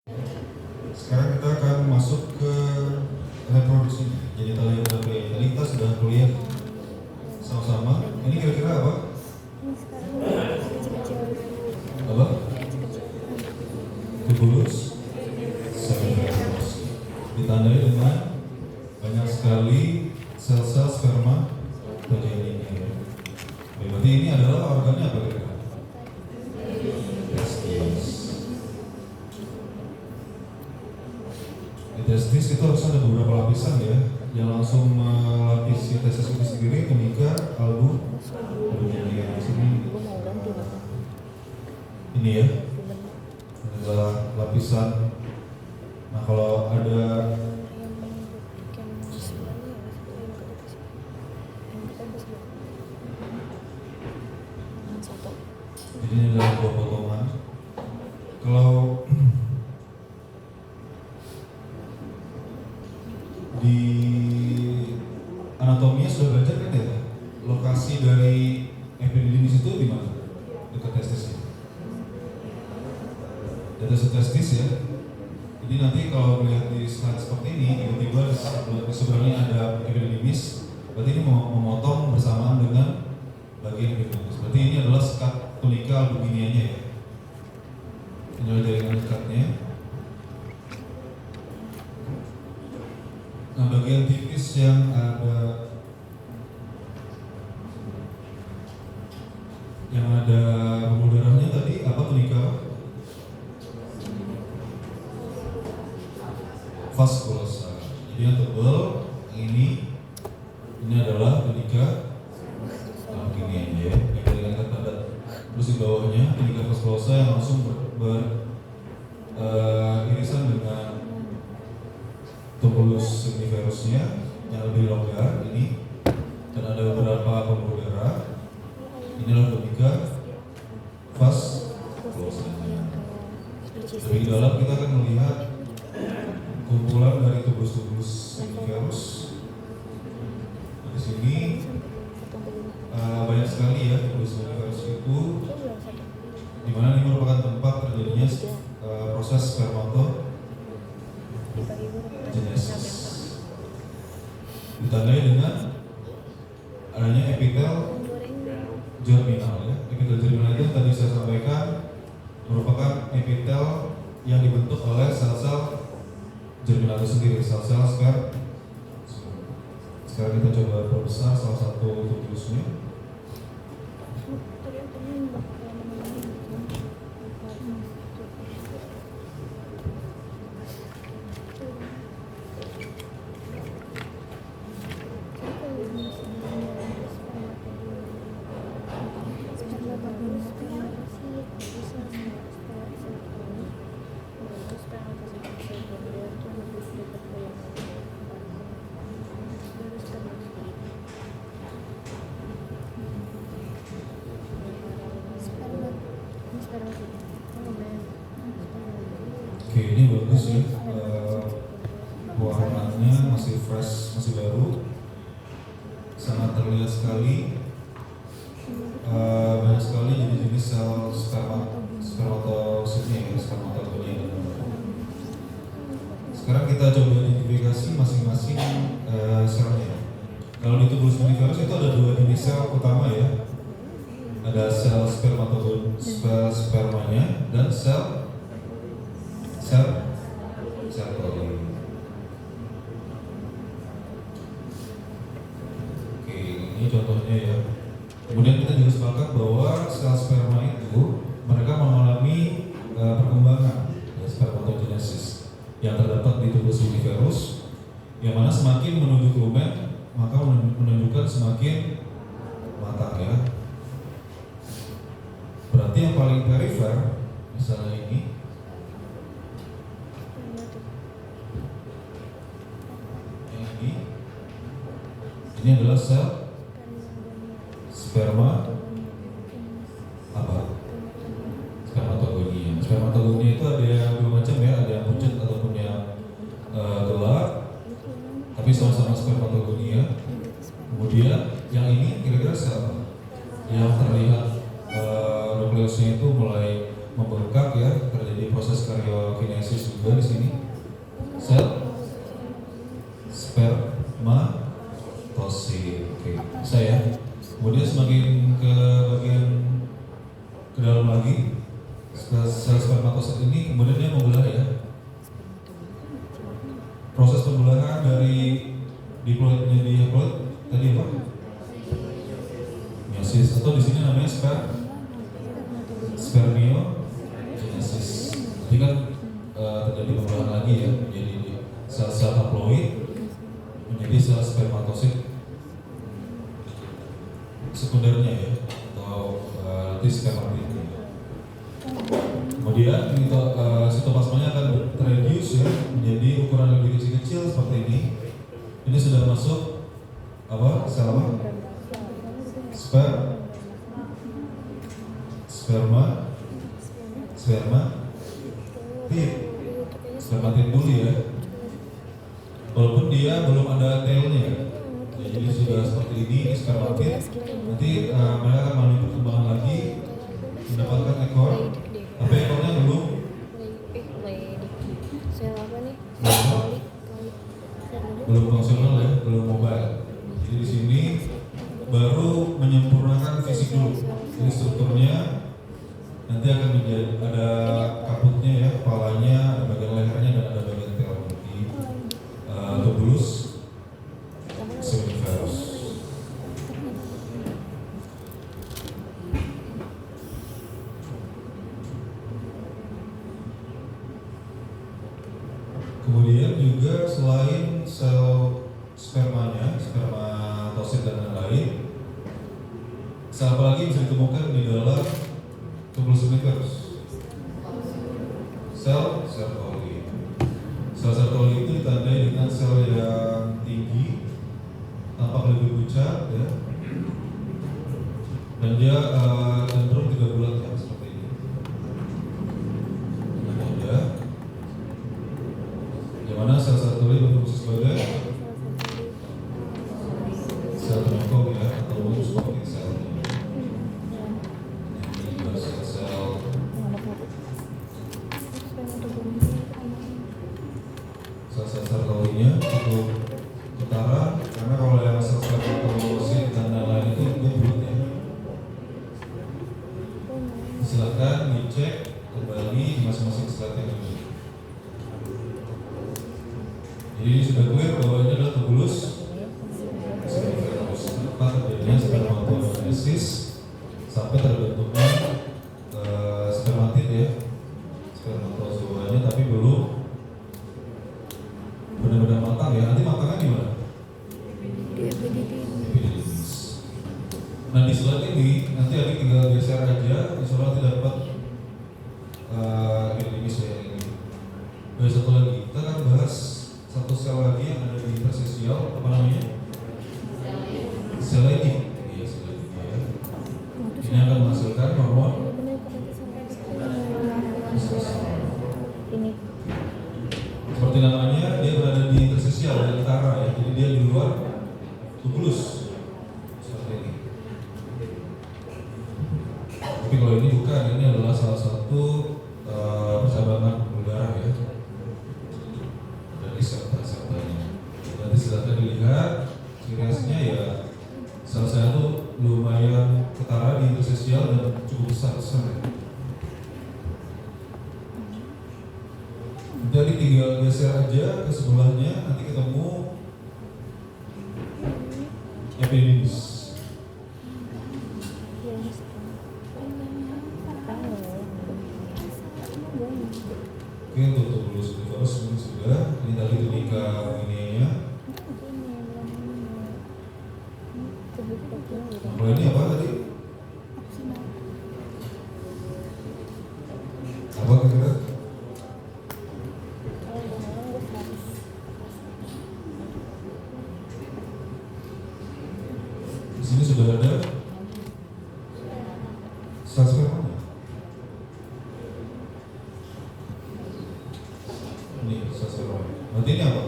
Sekarang kita akan masuk ke reproduksi genital yang berbeda. Tadi kita sudah kuliah sama-sama. Ini kira-kira apa? Apa? Tubulus seminiferus. Ditandai dengan banyak sekali sel-sel sperma progeninya. Berarti ini adalah organnya apa kira-kira? Testis. Di testis itu harus ada beberapa lapisan ya. Yang langsung melapisi testis itu sendiri kenika, album, kemudian di sini. Ini ya, adalah lapisan. Nah kalau ada jadi ini adalah dua potongan. Kalau di anatominya sudah belajar kan ya? Lokasi dari epididymis itu di mana? Dekat testis. Di atas testis ya. Jadi nanti kalau melihat di slide seperti ini, tiba-tiba di seberangnya ada epididymis, berarti ini memotong bersamaan dengan bagian epididymis. Berarti ini adalah sekat tunika albuminianya ya. Ini adalah jaringan sekatnya. Nah bagian tipis yang ada pembuluh darahnya tadi apa tunika? Vaskulosa. Jadi yang tebal ini adalah tunika albuminianya ya. Yang jaringan ketat. Terus di bawahnya tunika vaskulosa yang langsung irisan dengan tubulus seminiferusnya yang lebih longgar ini, dan ada beberapa pembuluh darah. Inilah tunika vaskulosa. Lebih dalam kita akan melihat kumpulan dari tubulus seminiferus. Di sini banyak sekali ya tubulus seminiferus itu, di mana ini merupakan tempat terjadinya proses spermatogenesis. Ditandai dengan adanya epitel germinal ya. Epitel germinal itu tadi saya sampaikan merupakan epitel yang dibentuk oleh sel-sel germinal itu sendiri, sel-sel sperma. Sekarang kita coba perbesar salah satu tubulusnya. Oke, ini bagus ya, warnanya masih fresh, masih baru, sangat terlihat sekali. Banyak sekali jenis-jenis sel spermatositnya ya, spermatogonia. Sekarang kita coba identifikasi masing-masing selnya. Kalau di tubulus seminiferus itu ada dua jenis sel utama ya. Ada sel spermanya dan sel progeni. Oke, ini contohnya ya. Kemudian kita juga sepakat bahwa sel sperma itu mereka mengalami perkembangan ya, spermatogenesis yang terdapat di tubulus seminiferus, yang mana semakin menuju lumen maka menunjukkan semakin matang ya. Berarti yang paling perifer misalnya ini adalah sel sperma apa? Spermatogonia. Spermatogonia itu ada yang dua macam ya, ada yang pucat ataupun yang gelap, tapi sama-sama spermatogonia. Kemudian yang ini kira-kira sel yang terlihat nukleusnya itu mulai membengkak ya, terjadi proses kinesis juga di sini. Sel spermatosit. Oke, bisa ya. Kemudian semakin ke bagian ke dalam lagi, sel spermatosit ini kemudian dia membelah ya. Proses pembelahan dari diploid menjadi haploid tadi apa? Meiosis, atau di sini namanya spermiogenesis. Jadi kan terjadi pembelahan lagi ya, menjadi sel-sel haploid menjadi sel spermatosit sekundernya ya, atau nanti spermatid. Kemudian sitoplasmanya akan terreduce ya menjadi ukuran lebih kecil seperti ini. Ini sudah masuk apa? Sel apa? spermatid dulu ya. Walaupun dia belum ada tailnya ya. Jadi sudah seperti ini spermatid. Nanti mereka akan melalui perkembangan lagi mendapatkan ekor. Tapi ekornya belum belum fungsional ya, belum mobile. Jadi di sini baru menyempurnakan fisik dulu. Jadi strukturnya nanti akan menjadi ada kaputnya ya, kepalanya, ada bagian lehernya dan ada bagian tail di tubulus seminiferus. Kemudian juga selain sel spermanya, spermatosit dan lain-lain, sel apa lagi bisa ditemukan di dalam tubulus seminiferus? Sel Sertoli. Sel Sertoli itu ditandai dengan sel yang tinggi, tampak lebih pucat ya, dan dia cenderung 3 bulan ya, seperti ini. Ada yang mana sel Sertoli berfungsi sebagai sel penyokong ya, atau supporting cell. Sel Sertolinya cukup utara, karena kalau yang sel spermatosit dan lain-lain itu bulat ya. Silakan dicek kembali di masing-masing slide yang ini. Jadi ini sudah clear bahwa ini adalah tubulus seminiferus. Tempat terjadinya spermatogenesis sampai terbentuknya spermatid ya, spermatozoanya, tapi belum benar-benar matang ya. Nanti matangnya di mana? Di epididymis. Nah di slide ini nanti Adik tinggal geser aja, insya Allah nanti dapat epididymis ya ini. Dan satu lagi, kita akan bahas satu sel lagi yang ada di intersosial, apa namanya? Sel ini. Iya, sel ini ya. Ini akan menghasilkan hormon seperti namanya, dia berada di intersosial, di antara ya, jadi dia di luar tubulus seperti ini. Tapi kalau ini bukan, ini adalah salah satu persahabatan udara ya dari serta-sertanya. Nanti silakan dilihat ciri-cirinya ya, sel saya itu lumayan ketara di intersosial dan cukup besar ya. Jadi tinggal geser aja ke sebelahnya, nanti ketemu epididymis. Oke, untuk tubulus seminiferus ini sudah. Ini tadi tunika ininya. Nah, ini apa tadi? Apa kira-kira? Di sini sudah ada sel spermanya. Ini sel spermanya. Nanti ini apa?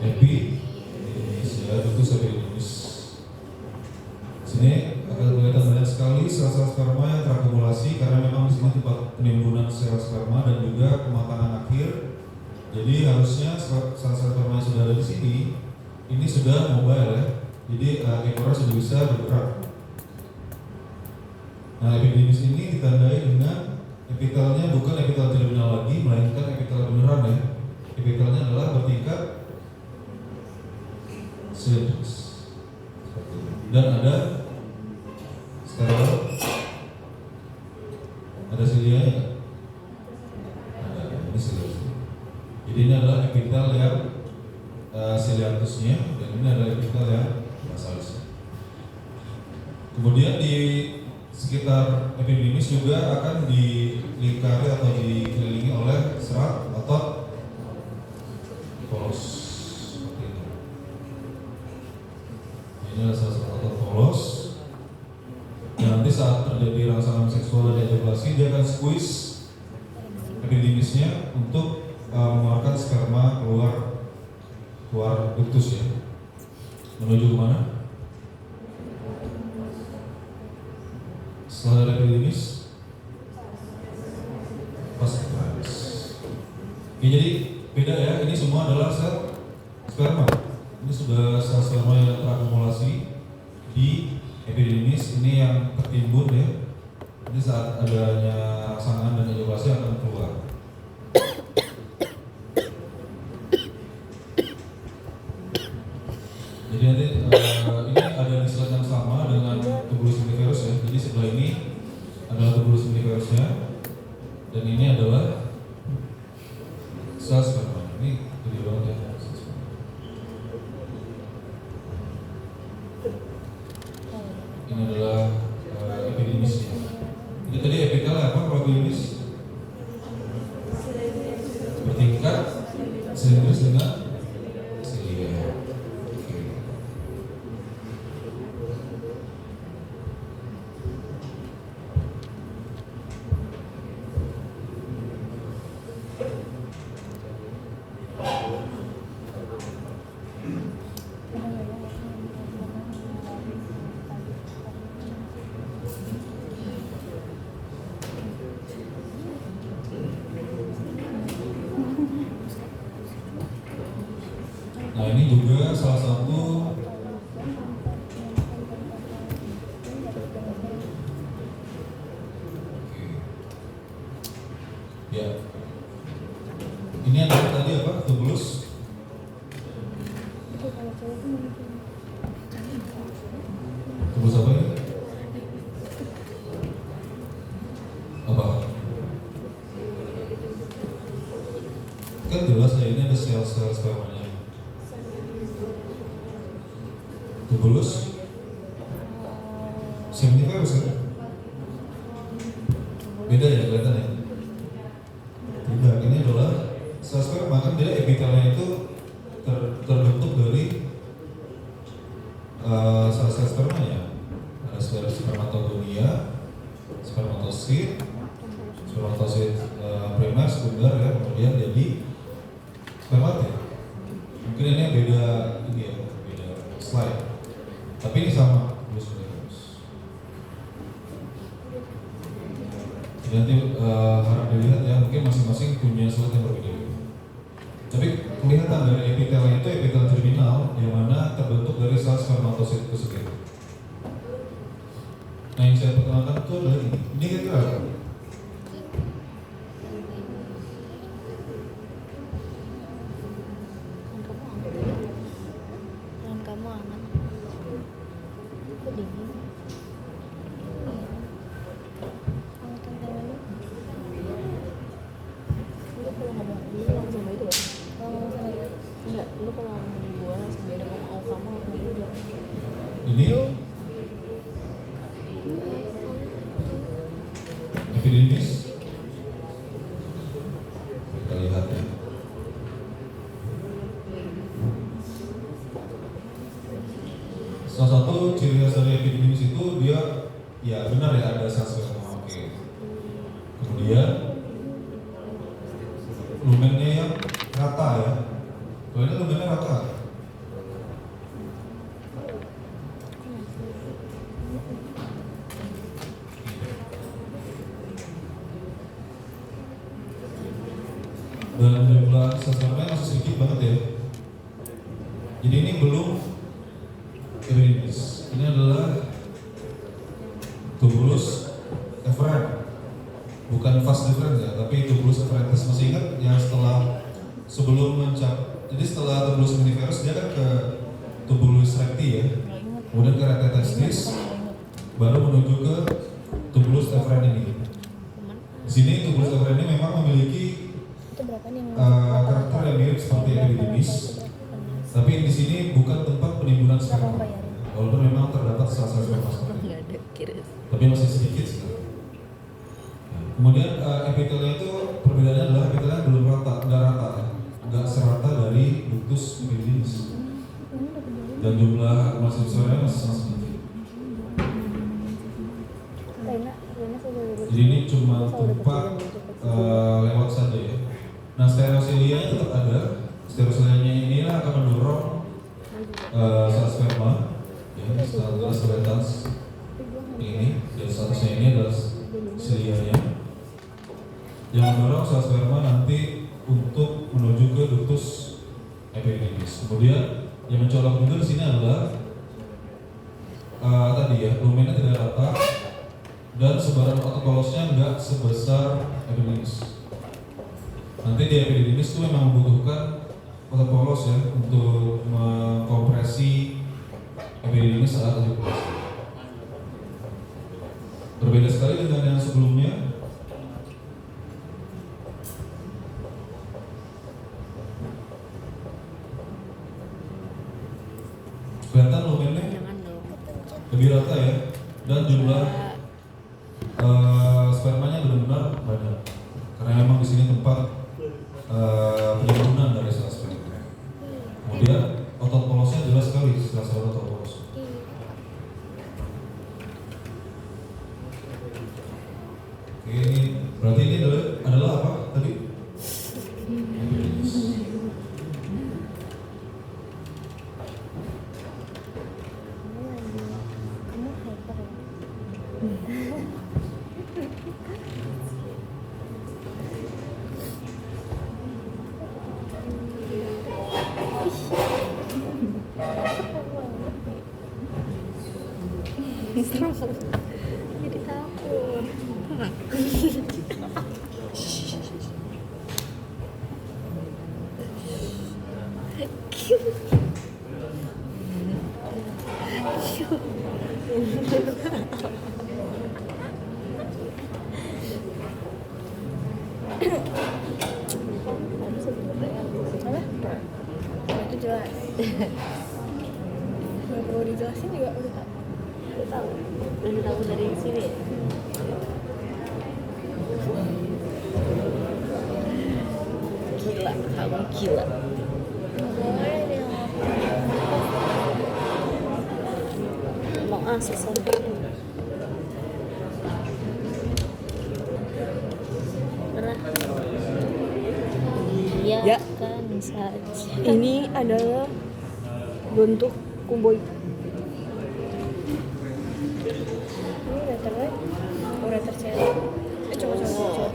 Epididymis ya, itu epididymis. Sini akan kelihatan banyak sekali sel-sel sperma yang terakumulasi karena memang di sini tempat penimbunan sel sperma dan juga kematangan akhir. Jadi harusnya sel sperma yang sudah ada di sini ini sudah mobile ya. Jadi ekornya sudah bisa bergerak. Nah, epididymis ini ditandai dengan epitelnya bukan epitel terminal lagi, melainkan epitel beneran ya. Epitelnya adalah bertingkat silindris. Dan ada sterol, ada silianya nggak? Ada, ini silius. Jadi ini adalah epitel yang ciliatusnya, dan ini adalah epitel yang basalis. Kemudian di sekitar epididymis juga akan dilingkari atau dikelilingi oleh serat otot polos. Seperti ini. Ini adalah salah satu otot polos. Dan nanti saat terjadi rangsangan seksual dan ejakulasi, dia akan squeeze epididymisnya untuk mengeluarkan sperma keluar ductus ya. Menuju kemana? Setelah dari epididymis, vas. Oke, jadi beda ya. Ini semua adalah sel sperma. Ini sudah sel sperma yang terakumulasi di epididymis. Ini yang tertimbun ya. Ini saat adanya rangsangan dan ejakulasi akan keluar. Jadi nanti ini ada di slide yang sama dengan tubulus univerus ya. Jadi sebelah ini adalah tubulus univerusnya dan ini adalah sel sperma. Ini gede banget ya. Ini adalah epididymisnya. Ini tadi epitelnya apa? Kalau epididymis bertingkat silindris dengan silia. Nah, ini juga salah satu ya. Ini adalah tadi apa? Tubulus. Tubulus apa ini? Apa? Kan jelas ya, ini ada sel-sel spermanya. Tubulus seminiferus kan? Beda ya kelihatannya? Tidak, ini adalah sel sperma kan dia epitelnya itu terbentuk dari sel-sel spermanya. Ada spermatogonia, spermatosit primer, sekunder ya, kemudian jadi spermatia. Mungkin ini beda ini ya, beda slide. Tapi ini sama, terus. Jadi nanti harap dilihat ya, mungkin masing-masing punya slide yang berbeda. Tapi kelihatan dari epitelnya itu epitel terminal yang mana terbentuk dari sel spermatosit itu sendiri. Nah, yang saya perkenalkan itu adalah ini. Ini kira-kira apa? Ini epididymis. Kita lihat ya. Salah satu ciri khas dari epididymis itu dia ya benar ya ada sel sperma. Oke. Kemudian lumennya yang rata ya. Kalau ini lumennya rata. dan jumlah sel sperma masih sedikit banget ya. Jadi ini belum epididymis. Ini adalah tubulus efferent, bukan vas deferens ya, tapi tubulus efferentis. Masih ingat yang setelah tubulus omnivorous dia kan ke tubulus recti ya, kemudian ke recti testis, baru menuju ke tubulus efferent ini. Di sini tubulus efferent ini memang memiliki karakter yang mirip seperti epididymis, tapi di sini bukan tempat penimbunan sperma. Walaupun memang terdapat sel-sel sperma seperti ini, tapi masih sedikit sekali. Kemudian epitelnya itu perbedaannya adalah epitelnya belum rata, nggak serata dari ductus epididymis, dan jumlah akumulasi sperma masih sangat sedikit. Jadi ini cuma tempat lewat saja ya. Nah, stereocilia tetap ada. Stereocilianya ini akan mendorong sel sperma. Ya, status sebatas ini, dan statusnya ini adalah cilianya yang mendorong sel sperma nanti untuk menuju ke ductus epididymis. Kemudian yang mencolok juga di sini adalah tadi ya, lumena tidak rata dan sebaran otot polosnya enggak sebesar epididymis. Nanti di epididymis itu memang membutuhkan otot polos ya untuk mengkompresi epididymis saat ejakulasi. Berbeda sekali dengan yang sebelumnya. Kelihatan lumennya lebih rata ya, dan jumlah spermanya benar-benar banyak. Karena memang di sini tempat penyembuhan dari sel sperma. Kemudian otot polosnya jelas sekali, sel-sel otot polos. Oke, ini berarti ini adalah apa tadi? Jadi takut. Itu jelas. Nggak perlu dijelasin juga udah tahu. Udah tahu dari sini ya? Gila, kamu gila. Boleh deh Mau susah. Pernah? Iya Ya. kan saja. ini adalah bentuk kuboid. Ini letternya ureter cewek. Cowok.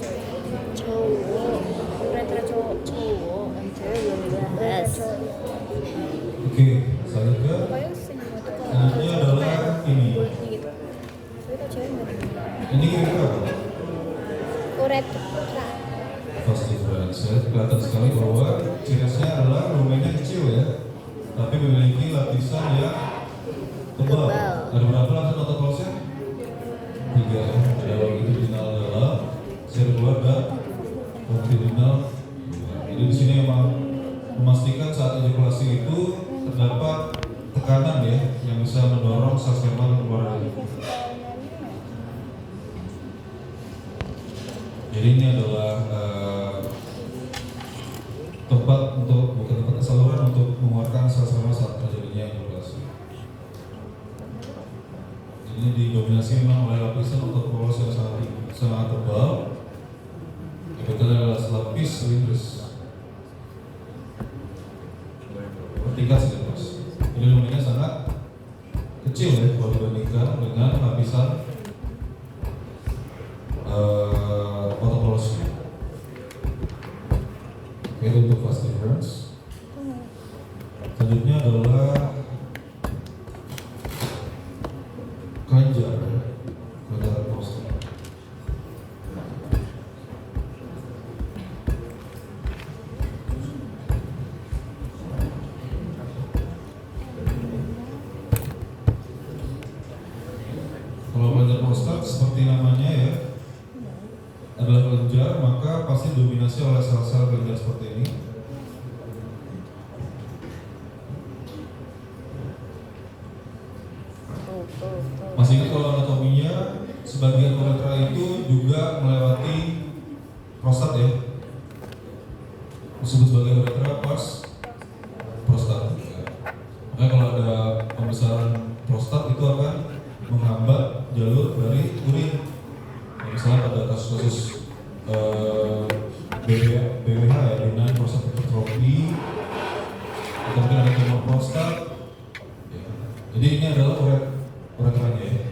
Ureter cowok. Yang cewek belum Ureter dibahas. cowok. Oke, selanjutnya Pokoknya senyum itu ini adalah ini. kulitnya gitu. Tapi kalau cewek nggak. Ini kira-kira apa? Ureter. Vas deferens ya, kelihatan sekali bahwa ciri khasnya adalah lumennya kecil ya, tapi memiliki lapisan yang tebal. Ada berapa lapisan otot polosnya? 3 ya, ada longitudinal dalam, sirkular dan longitudinal. Jadi di sini memang memastikan saat ejakulasi itu terdapat tekanan ya, yang bisa mendorong sel sperma keluar dari tubuh. Jadi ini adalah bukan tempat saluran untuk mengeluarkan sel sperma saat terjadinya ejakulasi. Ini didominasi memang oleh lapisan otot polos yang sangat tebal. Epitel adalah lapis silindris. Vertikal silindris. Ini lumennya sangat kecil ya kalau dibandingkan dengan lapisan otot polosnya. Itu untuk fast difference. Selanjutnya adalah kelenjar prostat. Kalau kelenjar prostat seperti namanya ya, adalah kelenjar, maka pasti dominasi oleh sel-sel kelenjar seperti ini. Masih ingat kalau anatominya, sebagian uretra itu juga melewati prostat ya, disebut sebagai uretra pas prostat. Makanya kalau ada pembesaran prostat itu akan menghambat jalur dari urin. Misalnya pada kasus-kasus BWH ya, benign prostatic hypertrophy, atau mungkin ada tumor prostat. Ya. Jadi ini adalah uretranya ya.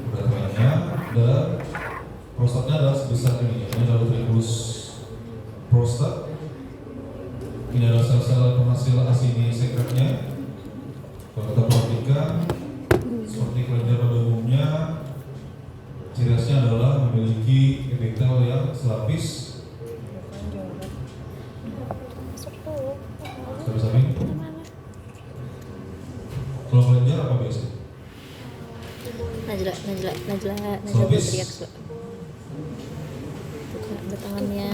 Uretranya dan prostatnya adalah sebesar ini. Ini adalah uterus prostat. Ini adalah sel-sel penghasil asini sekretnya. Kalau kita perhatikan, seperti kelenjar pada umumnya, ciri khasnya adalah memiliki epitel yang selapis. Sabi-sabi. Kalau kelenjar apa biasa? Najla Selapis. berteriak Slo. Ada tangannya.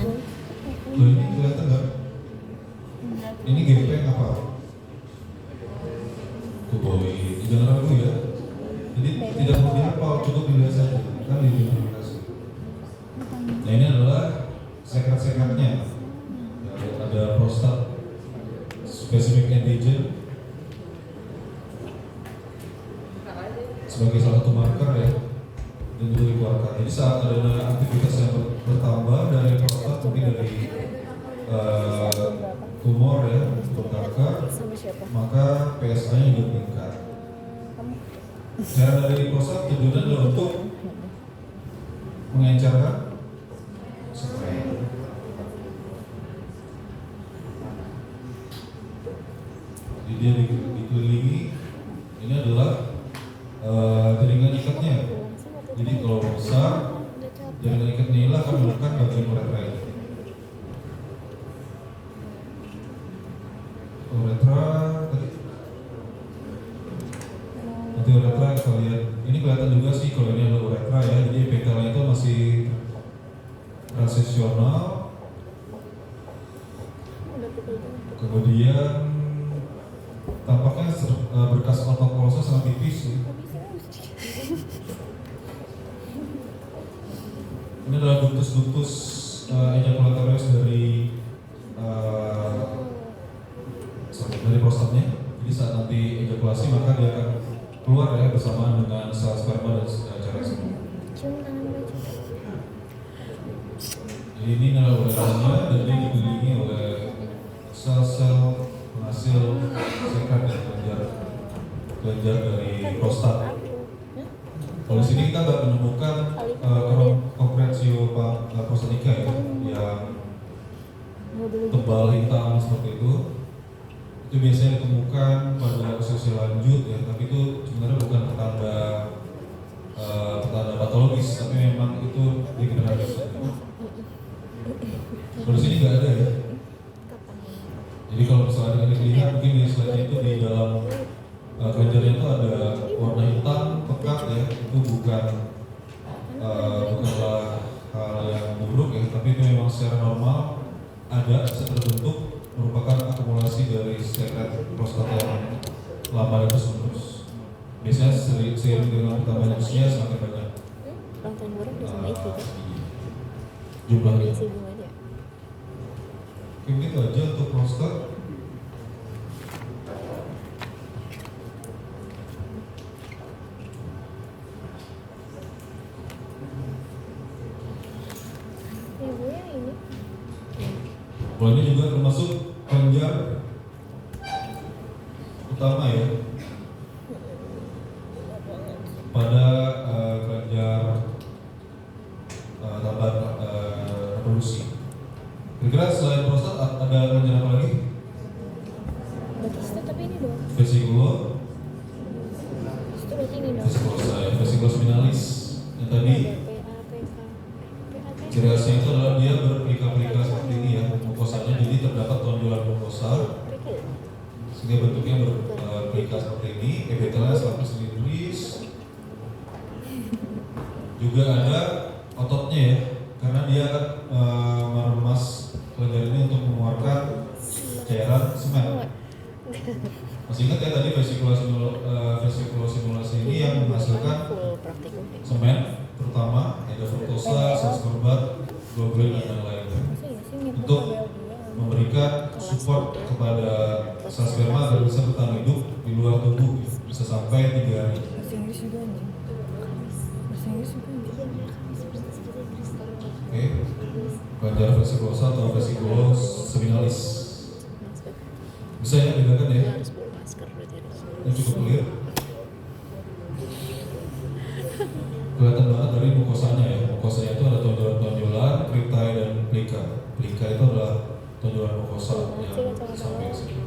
Loh, ini kelihatan nggak? Ini gepeng apa? Kuboid. Jangan ragu ya. Jadi tidak perlu dihafal, cukup dilihat saja. Kan diidentifikasi. Nah ini adalah sekret-sekretnya. Ada prostat specific antigen sebagai salah satu marker ya, dan juga dikeluarkan. Jadi saat ada aktivitas yang bertambah dari prostat, mungkin dari tumor ya, atau kanker, Sama siapa? maka PSA-nya juga meningkat. Cara dari prostat tujuannya adalah untuk mengencerkan sperma. Jadi dia dikelilingi, ini adalah jaringan ikatnya. Jadi kalau besar, jaringan ikatnya inilah akan menekan bagian uretra ini. Uretra tadi. Nanti uretra kita lihat. Ini kelihatan juga sih kalau ini adalah uretra ya. Jadi epitelnya itu masih transisional. Kemudian tampaknya berkas autokolosnya sangat tipis sih. Ini adalah ductus ejaculatorius dari prostatnya. Jadi saat nanti ejakulasi maka dia akan keluar ya bersamaan dengan sel sperma dan cairan semua. Cium tangan gue. Jadi ini adalah uretranya dan dia dikelilingi oleh sel-sel penghasil sekret dan kelenjar dari prostat. Kalau di sini kita nggak menemukan konkrensio prostatika ya, yang tebal hitam seperti itu. Itu biasanya ditemukan pada usia lanjut ya, tapi itu sebenarnya bukan petanda patologis, tapi memang itu degeneratif. Kalau di sini nggak ada ya. Jadi kalau misalnya ada dilihat mungkin di slide itu di dalam kelenjarnya itu ada warna hitam pekat ya, itu bukanlah hal yang buruk ya, tapi itu memang secara normal ada bisa terbentuk, merupakan akumulasi dari sekret prostat yang lama dan terus-menerus. Biasanya seiring dengan bertambahnya usia semakin banyak Ulang tahun orang udah sama itu kan? jumlahnya. Isi bunganya. Oke, begitu aja untuk prostat. Ibu yang ini. Kalau ini juga termasuk kelenjar utama ya pada kelenjar tambahan reproduksi. Kira-kira selain prostat ada organ apa lagi? Batista tapi ini dong. Vesikulo, Itu berarti ini dong. vesikulosa ya, vesikulo spinalis. Yang tadi Ada PA, PK. PA, ciri khasnya itu adalah dia berpelika-pelika seperti ini ya, mukosanya. Jadi terdapat tonjolan mukosa sehingga bentuknya berpelika seperti ini. Epitelnya selalu silindris. Juga ada ototnya ya, karena dia akan meremas kelenjar ini untuk mengeluarkan cairan semen. Masih ingat ya tadi vesikulosimulasi ini yang menghasilkan full praktikum deh. semen, terutama ada fruktosa, ascorbat, globulin dan lain-lain. Masa ya sih nyebut Untuk model dia. memberikan support kepada sel sperma agar bisa bertahan hidup di luar tubuh, bisa sampai 3 hari. Bahasa Inggris juga anjing. Bahasa Inggris juga anjing. Oke, kelenjar vesikulosa atau vesikulo seminalis. Masker. Bisa ya bedakan ya? Dia harus bawa masker berarti harus. Ini cukup clear. Kelihatan banget dari mukosanya ya. Mukosanya itu ada tonjolan-tonjolan, kriptai dan plika. Plika itu adalah tonjolan mukosa yang sampai ke sini.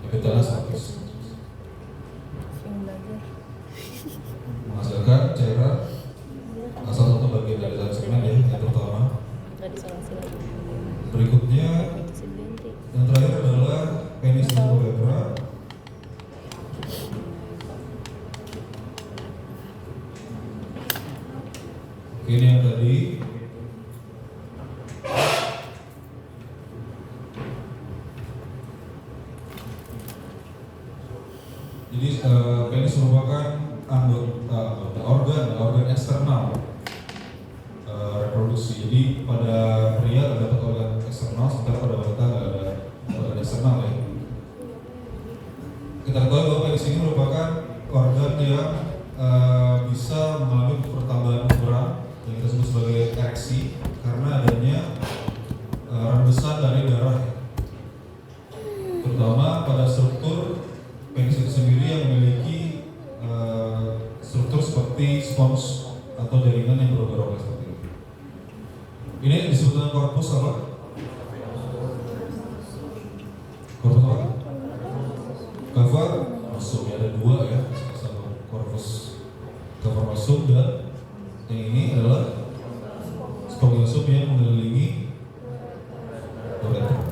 Epitelnya sampai ke sini. Sering belajar. Menghasilkan cairan asal satu bagian dari zat semen ya, yang pertama. Nggak disolasi lagi. Berikutnya Putusin ganti. yang terakhir adalah penis dan uretra. Ini yang tadi. Jadi penis merupakan organ eksternal reproduksi. Jadi pada pria terdapat organ eksternal, sementara pada wanita nggak ada organ eksternal ya. Kita ketahui bahwa penis ini merupakan organ yang bisa mengalami pertambahan ukuran yang kita sebut sebagai ereksi karena adanya rembesan dari darah, terutama pada struktur penis itu sendiri yang memiliki struktur seperti spons atau jaringan yang berubah-ubah seperti ini. Ini disebut dengan korpus apa? Korpus apa? Cover masuk ya, ada 2 ya, satu korpus cover masuk dan yang ini adalah spongiosum yang mengelilingi uretra.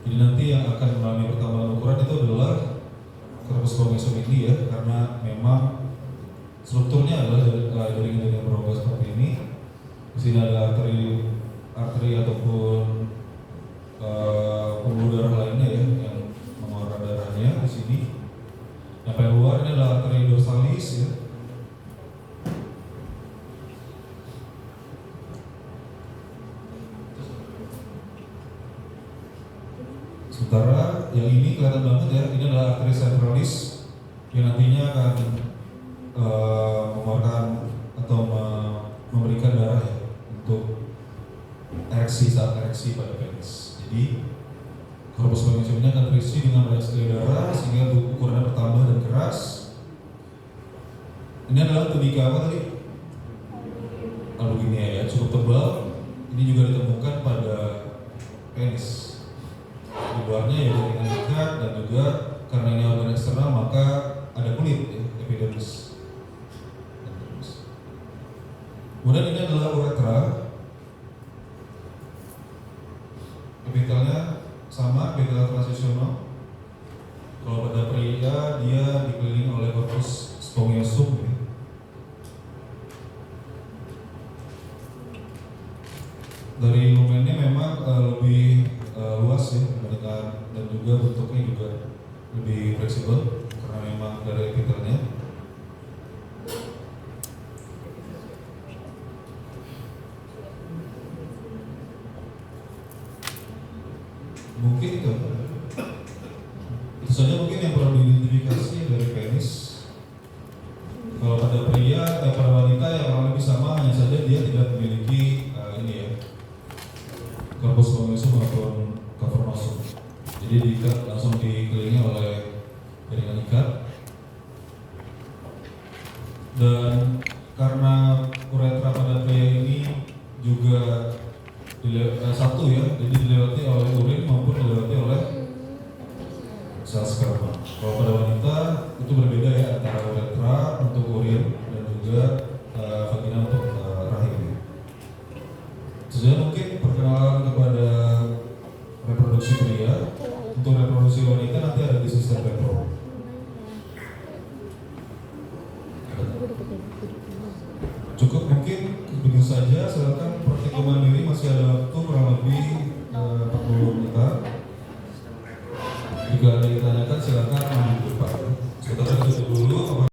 Jadi nanti yang akan mengalami pertambahan ukuran itu adalah korpus spongiosum ini ya, karena memang strukturnya adalah jaringan yang berubah seperti ini. Di sini ada arteri ataupun pembuluh darah lainnya ya yang mengeluarkan darahnya di sini. Yang paling luar ini adalah arteri dorsalis ya. Sementara yang ini kelihatan banget ya, ini adalah arteri centralis yang nantinya akan mengeluarkan atau memberikan darah ya, untuk ereksi saat ereksi pada penis. Jadi korpus spongiosum ini akan terisi dengan banyak sekali darah sehingga ukurannya bertambah dan keras. Ini adalah tunika apa tadi? Albuginia ya, cukup tebal. Ini juga ditemukan pada penis. Di luarnya ya jaringan ikat dan juga karena ini organ eksternal maka ada kulit ya, epidermis. Kemudian ini adalah uretra. Epitelnya sama, epitel transisional. Kalau pada pria dia dikelilingi oleh korpus spongiosum ya. Dari lumennya memang lebih luas ya dibandingkan, dan juga bentuknya juga lebih fleksibel karena memang dari epitelnya. Mungkin itu saja mungkin yang perlu diidentifikasi dari penis. Kalau pada pria atau pada wanita yang kurang lebih sama, hanya saja dia tidak memiliki ini ya, korpus spongiosum maupun cavernosum. Jadi diikat langsung dikelilingi oleh jaringan ikat. Dan karena uretra pada pria ini juga satu ya, jadi dilewati oleh urin maupun dilewati oleh sel sperma. Kalau pada wanita itu berbeda ya, antara uretra untuk urin dan juga vagina untuk rahim. Sebenarnya mungkin perkenalan kepada reproduksi pria. Untuk reproduksi wanita nanti ada di sistem repro. Cukup mungkin